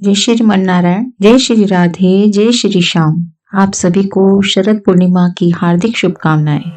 जय श्री मन्नारायण, जय श्री राधे, जय श्री श्याम। आप सभी को शरद पूर्णिमा की हार्दिक शुभकामनाएं।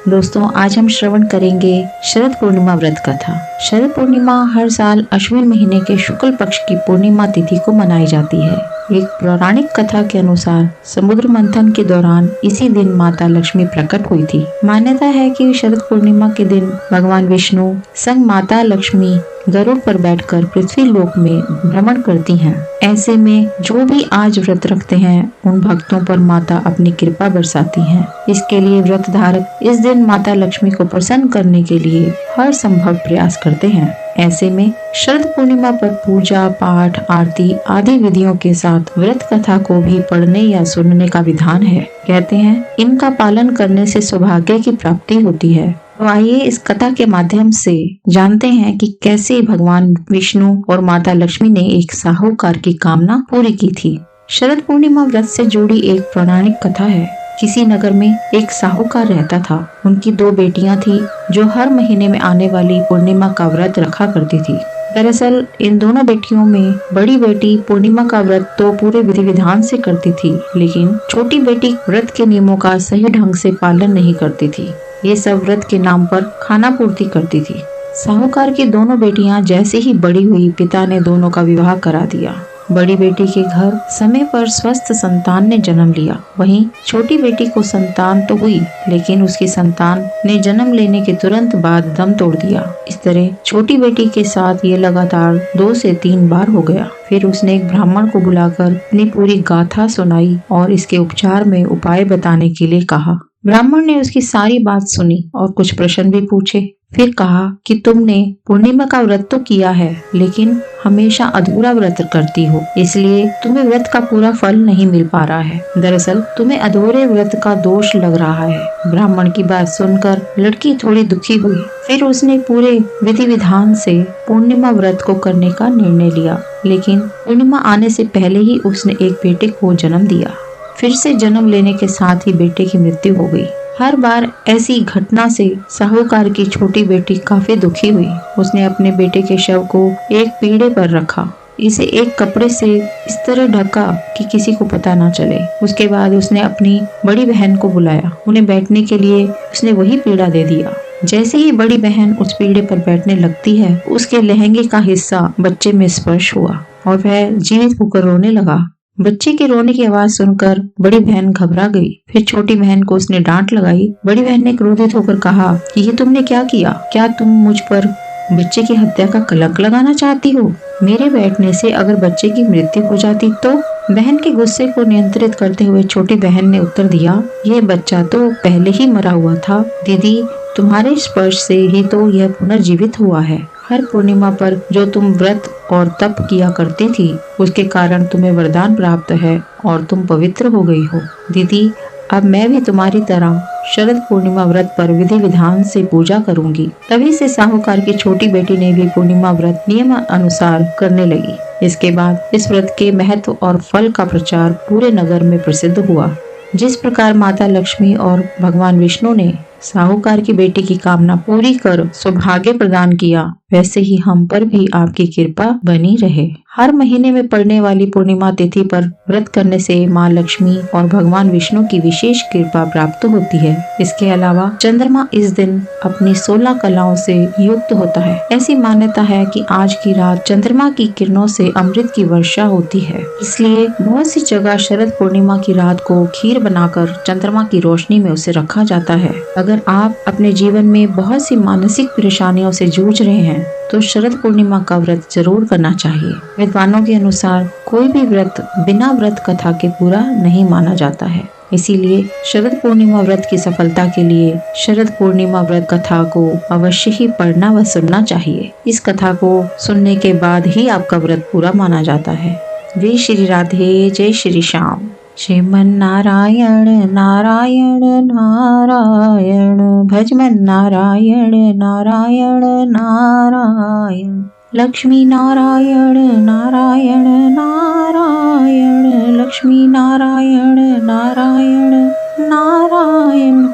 दोस्तों, आज हम श्रवण करेंगे शरद पूर्णिमा व्रत कथा। शरद पूर्णिमा हर साल अश्विन महीने के शुक्ल पक्ष की पूर्णिमा तिथि को मनाई जाती है। एक पौराणिक कथा के अनुसार समुद्र मंथन के दौरान इसी दिन माता लक्ष्मी प्रकट हुई थी। मान्यता है कि शरद पूर्णिमा के दिन भगवान विष्णु संग माता लक्ष्मी गरुड़ पर बैठकर पृथ्वी लोक में भ्रमण करती हैं। ऐसे में जो भी आज व्रत रखते हैं उन भक्तों पर माता अपनी कृपा बरसाती हैं। इसके लिए व्रत धारक इस दिन माता लक्ष्मी को प्रसन्न करने के लिए हर संभव प्रयास करते हैं। ऐसे में शरद पूर्णिमा पर पूजा पाठ आरती आदि विधियों के साथ व्रत कथा को भी पढ़ने या सुनने का विधान है। कहते हैं इनका पालन करने से सौभाग्य की प्राप्ति होती है। तो आइए इस कथा के माध्यम से जानते हैं कि कैसे भगवान विष्णु और माता लक्ष्मी ने एक साहूकार की कामना पूरी की थी। शरद पूर्णिमा व्रत से जुड़ी एक पौराणिक कथा है। किसी नगर में एक साहूकार रहता था। उनकी 2 बेटियां थी जो हर महीने में आने वाली पूर्णिमा का व्रत रखा करती थी। दरअसल इन दोनों बेटियों में बड़ी बेटी पूर्णिमा का व्रत तो पूरे विधि विधान से करती थी, लेकिन छोटी बेटी व्रत के नियमों का सही ढंग से पालन नहीं करती थी। ये सब व्रत के नाम पर खाना पूर्ति करती थी। साहूकार की दोनों बेटियां जैसे ही बड़ी हुई, पिता ने दोनों का विवाह करा दिया। बड़ी बेटी के घर समय पर स्वस्थ संतान ने जन्म लिया। वहीं छोटी बेटी को संतान तो हुई, लेकिन उसकी संतान ने जन्म लेने के तुरंत बाद दम तोड़ दिया। इस तरह छोटी बेटी के साथ ये लगातार 2 से 3 बार हो गया। फिर उसने एक ब्राह्मण को बुलाकर अपनी पूरी गाथा सुनाई और इसके उपचार में उपाय बताने के लिए कहा। ब्राह्मण ने उसकी सारी बात सुनी और कुछ प्रश्न भी पूछे। फिर कहा कि तुमने पूर्णिमा का व्रत तो किया है, लेकिन हमेशा अधूरा व्रत करती हो, इसलिए तुम्हें व्रत का पूरा फल नहीं मिल पा रहा है। दरअसल तुम्हें अधूरे व्रत का दोष लग रहा है। ब्राह्मण की बात सुनकर लड़की थोड़ी दुखी हुई। फिर उसने पूरे विधि विधान से पूर्णिमा व्रत को करने का निर्णय लिया, लेकिन पूर्णिमा आने से पहले ही उसने एक बेटे को जन्म दिया। फिर से जन्म लेने के साथ ही बेटे की मृत्यु हो गई। हर बार ऐसी घटना से साहूकार की छोटी बेटी काफी दुखी हुई। उसने अपने बेटे के शव को एक पीढ़े पर रखा, इसे एक कपड़े से इस तरह ढका कि किसी को पता ना चले। उसके बाद उसने अपनी बड़ी बहन को बुलाया। उन्हें बैठने के लिए उसने वही पीढ़ा दे दिया। जैसे ही बड़ी बहन उस पीढ़े पर बैठने लगती है, उसके लहंगे का हिस्सा बच्चे में स्पर्श हुआ और वह जीवित होकर रोने लगा। बच्चे के रोने की आवाज सुनकर बड़ी बहन घबरा गई। फिर छोटी बहन को उसने डांट लगाई। बड़ी बहन ने क्रोधित होकर कहा कि ये तुमने क्या किया? क्या तुम मुझ पर बच्चे की हत्या का कलंक लगाना चाहती हो? मेरे बैठने से अगर बच्चे की मृत्यु हो जाती तो? बहन के गुस्से को नियंत्रित करते हुए छोटी बहन ने उत्तर दिया, ये बच्चा तो पहले ही मरा हुआ था। दीदी, तुम्हारे स्पर्श से ही तो यह पुनर्जीवित हुआ है। हर पूर्णिमा पर जो तुम व्रत और तप किया करती थी, उसके कारण तुम्हें वरदान प्राप्त है और तुम पवित्र हो गई हो। दीदी, अब मैं भी तुम्हारी तरह शरद पूर्णिमा व्रत पर विधि विधान से पूजा करूंगी। तभी से साहूकार की छोटी बेटी ने भी पूर्णिमा व्रत नियम अनुसार करने लगी। इसके बाद इस व्रत के महत्व और फल का प्रचार पूरे नगर में प्रसिद्ध हुआ। जिस प्रकार माता लक्ष्मी और भगवान विष्णु ने साहूकार की बेटी की कामना पूरी कर सौभाग्य प्रदान किया, वैसे ही हम पर भी आपकी कृपा बनी रहे। हर महीने में पड़ने वाली पूर्णिमा तिथि पर व्रत करने से माँ लक्ष्मी और भगवान विष्णु की विशेष कृपा प्राप्त होती है। इसके अलावा चंद्रमा इस दिन अपनी 16 कलाओं से युक्त होता है। ऐसी मान्यता है कि आज की रात चंद्रमा की किरणों से अमृत की वर्षा होती है। इसलिए बहुत सी जगह शरद पूर्णिमा की रात को खीर बनाकर चंद्रमा की रोशनी में उसे रखा जाता है। अगर आप अपने जीवन में बहुत सी मानसिक परेशानियों से जूझ रहे हैं तो शरद पूर्णिमा का व्रत जरूर करना चाहिए। विद्वानों के अनुसार कोई भी व्रत बिना व्रत कथा के पूरा नहीं माना जाता है। इसीलिए शरद पूर्णिमा व्रत की सफलता के लिए शरद पूर्णिमा व्रत कथा को अवश्य ही पढ़ना व सुनना चाहिए। इस कथा को सुनने के बाद ही आपका व्रत पूरा माना जाता है। जय श्री राधे, जय श्री श्याम। श्रीमन नारायण नारायण नारायण, भजमन नारायण नारायण नारायण, लक्ष्मी नारायण नारायण नारायण, लक्ष्मी नारायण नारायण नारायण,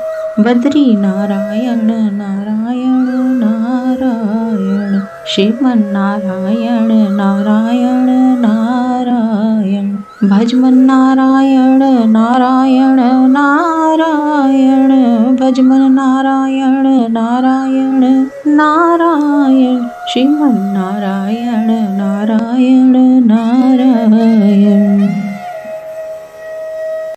बद्री नारायण नारायण नारायण, श्रीमन नारायण नारायण नारायण। भजमन नारायण नारायण नारायण, भजमन नारायण नारायण नारायण, श्रीमन नारायण नारायण नारायण।